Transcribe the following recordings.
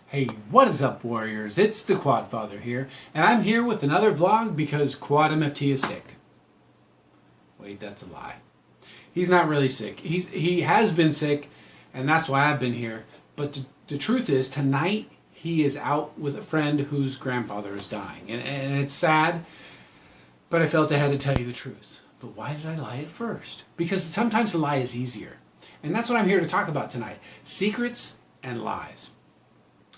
Hey, what is up, warriors? It's the Quad Father here, and I'm here with another vlog because Quad MFT is sick. Wait, that's a lie. He's not really sick. He has been sick, and that's why I've been here. But the truth is, tonight he is out with a friend whose grandfather is dying, and it's sad. But I felt I had to tell you the truth. But why did I lie at first? Because sometimes the lie is easier, and that's what I'm here to talk about tonight: secrets and lies.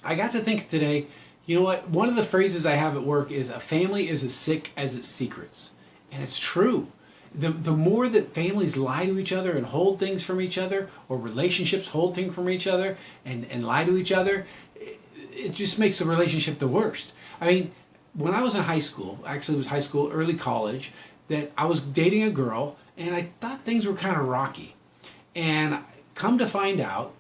I got to think today, you know what? One of the phrases I have at work is a family is as sick as its secrets. And it's true. The more that families lie to each other and hold things from each other, or relationships hold things from each other and lie to each other, it just makes the relationship the worst. I mean, when I was in high school, actually it was high school, early college, that I was dating a girl and I thought things were kind of rocky. And come to find out,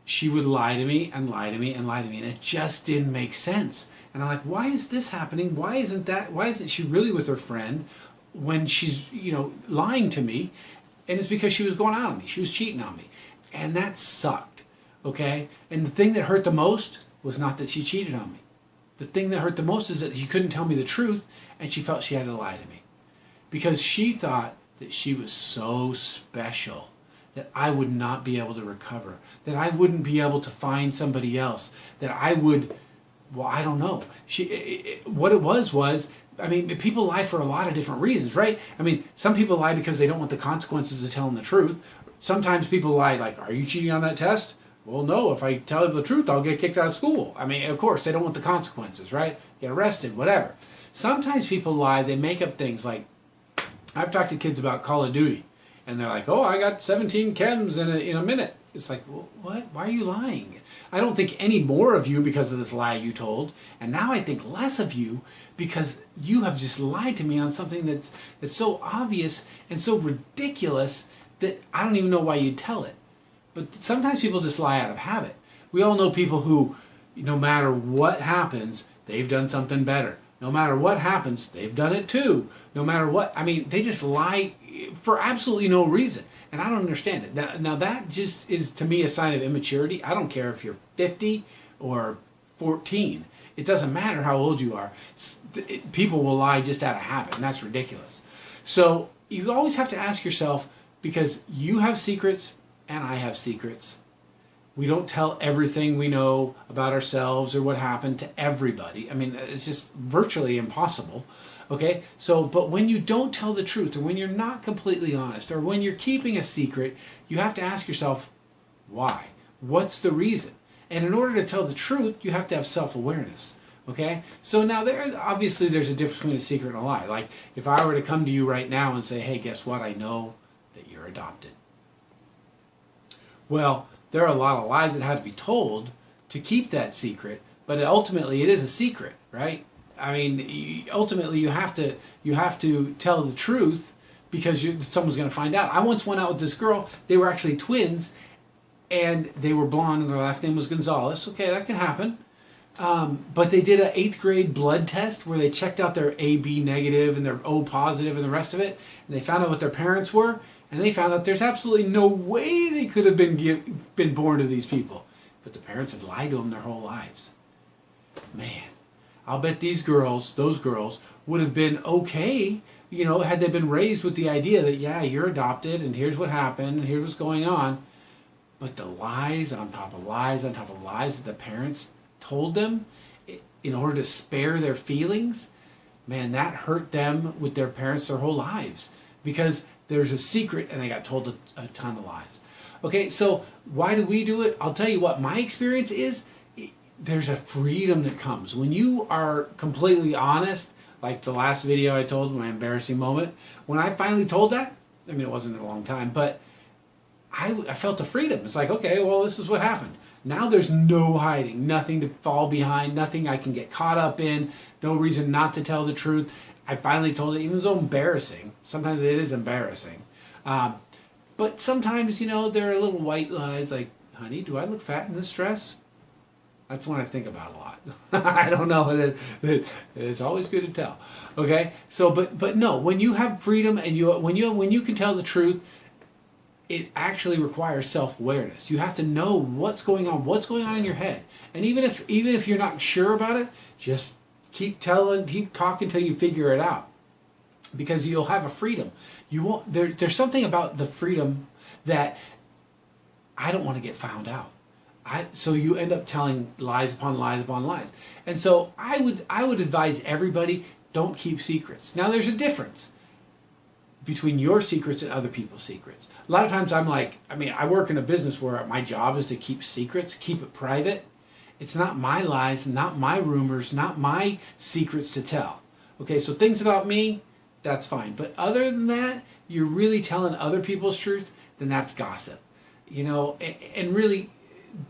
she would lie to me and lie to me and lie to me, and it just didn't make sense. And I'm like, why is this happening? Why isn't she really with her friend when she's, lying to me? And it's because she was going out on me. She was cheating on me. And that sucked, okay? And the thing that hurt the most was not that she cheated on me. The thing that hurt the most is that she couldn't tell me the truth, and she felt she had to lie to me. Because she thought that she was so special, that I would not be able to recover, that I wouldn't be able to find somebody else, that I would, well, I don't know. What it was, I mean, people lie for a lot of different reasons, right? I mean, some people lie because they don't want the consequences of telling the truth. Sometimes people lie like, are you cheating on that test? Well, no, if I tell the truth, I'll get kicked out of school. I mean, of course, they don't want the consequences, right? Get arrested, whatever. Sometimes people lie, they make up things like, I've talked to kids about Call of Duty. And they're like, oh, I got 17 chems in a minute. It's like, well, what? Why are you lying? I don't think any more of you because of this lie you told. And now I think less of you because you have just lied to me on something that's so obvious and so ridiculous that I don't even know why you'd tell it. But sometimes people just lie out of habit. We all know people who, no matter what happens, they've done something better. No matter what happens, they've done it too. No matter what, I mean, they just lie for absolutely no reason. And I don't understand it. Now that just is, to me, a sign of immaturity. I don't care if you're 50 or 14. It doesn't matter how old you are. People will lie just out of habit, and that's ridiculous. So you always have to ask yourself, because you have secrets and I have secrets. We don't tell everything we know about ourselves or what happened to everybody. I mean, it's just virtually impossible. Okay? So, but when you don't tell the truth, or when you're not completely honest, or when you're keeping a secret, you have to ask yourself, why? What's the reason? And in order to tell the truth, you have to have self-awareness. Okay? So now obviously there's a difference between a secret and a lie. Like, if I were to come to you right now and say, hey, guess what? I know that you're adopted. Well, there are a lot of lies that had to be told to keep that secret, but ultimately it is a secret, right? I mean, ultimately you have to tell the truth because someone's going to find out. I once went out with this girl. They were actually twins, and they were blonde, and their last name was Gonzalez. Okay, that can happen. But they did an 8th grade blood test where they checked out their AB negative and their O positive and the rest of it, and they found out what their parents were. And they found out there's absolutely no way they could have been born to these people. But the parents had lied to them their whole lives. Man, I'll bet those girls would have been okay, had they been raised with the idea that, yeah, you're adopted and here's what happened and here's what's going on. But the lies on top of lies on top of lies that the parents told them in order to spare their feelings, man, that hurt them with their parents their whole lives. Because there's a secret and they got told a ton of lies. Okay, so why do we do it? I'll tell you what my experience is. There's a freedom that comes when you are completely honest, like the last video I told, my embarrassing moment. When I finally told that, I mean, it wasn't in a long time, but I felt a freedom. It's like, okay, well, this is what happened. Now there's no hiding, nothing to fall behind, nothing I can get caught up in, no reason not to tell the truth. I finally told it, even though embarrassing. Sometimes it is embarrassing. But sometimes, there are little white lies like, honey, do I look fat in this dress? That's one I think about a lot. I don't know. It's always good to tell. Okay? So, but no, when you have freedom and when you can tell the truth, it actually requires self-awareness. You have to know what's going on in your head. And even if you're not sure about it, just keep talking till you figure it out. Because you'll have a freedom. You won't there's something about the freedom that I don't want to get found out. So you end up telling lies upon lies upon lies. And so I would advise everybody, don't keep secrets. Now there's a difference between your secrets and other people's secrets. A lot of times I work in a business where my job is to keep secrets, keep it private. It's not my lies, not my rumors, not my secrets to tell. Okay, so things about me, that's fine. But other than that, you're really telling other people's truth, then that's gossip. And really,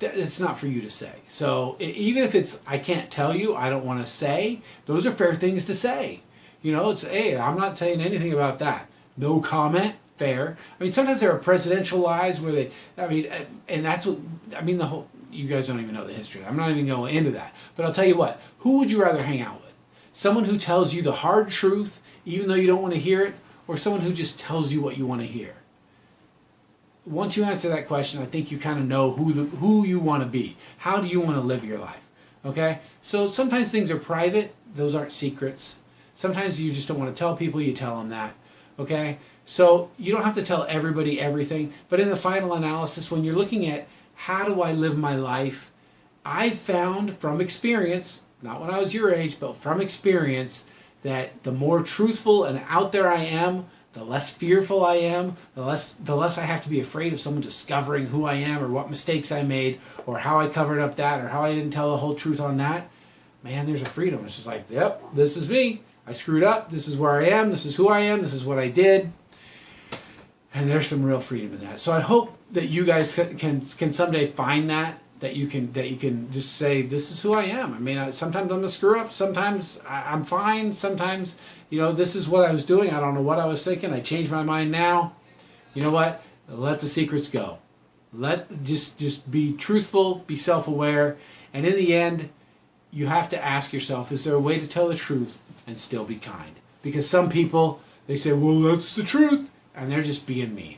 it's not for you to say. So even if it's, I can't tell you, I don't want to say, those are fair things to say. It's, hey, I'm not saying anything about that. No comment, fair. Sometimes there are presidential lies where and that's what, the whole, you guys don't even know the history. I'm not even going into that. But I'll tell you what, who would you rather hang out with? Someone who tells you the hard truth, even though you don't want to hear it, or someone who just tells you what you want to hear? Once you answer that question, I think you kind of know who you want to be. How do you want to live your life? Okay? So sometimes things are private. Those aren't secrets. Sometimes you just don't want to tell people. You tell them that. Okay? So you don't have to tell everybody everything. But in the final analysis, when you're looking at how do I live my life, I've found from experience, not when I was your age, but from experience, that the more truthful and out there I am, the less fearful I am, the less I have to be afraid of someone discovering who I am or what mistakes I made or how I covered up that or how I didn't tell the whole truth on that. Man, there's a freedom. It's just like, yep, this is me. I screwed up. This is where I am. This is who I am. This is what I did. And there's some real freedom in that. So I hope that you guys can someday find that you can just say, this is who I am. Sometimes I'm a screw up. Sometimes I'm fine. Sometimes, this is what I was doing. I don't know what I was thinking. I changed my mind now. You know what? Let the secrets go. Just be truthful, be self-aware. And in the end, you have to ask yourself, is there a way to tell the truth and still be kind? Because some people, they say, well, that's the truth. And they're just being mean.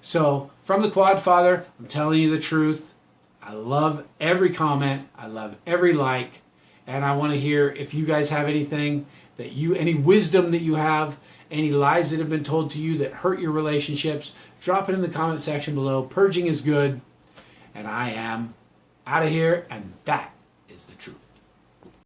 So from the Quad Father, I'm telling you the truth. I love every comment. I love every like. And I want to hear if you guys have anything any wisdom that you have, any lies that have been told to you that hurt your relationships, drop it in the comment section below. Purging is good. And I am out of here. And that is the truth.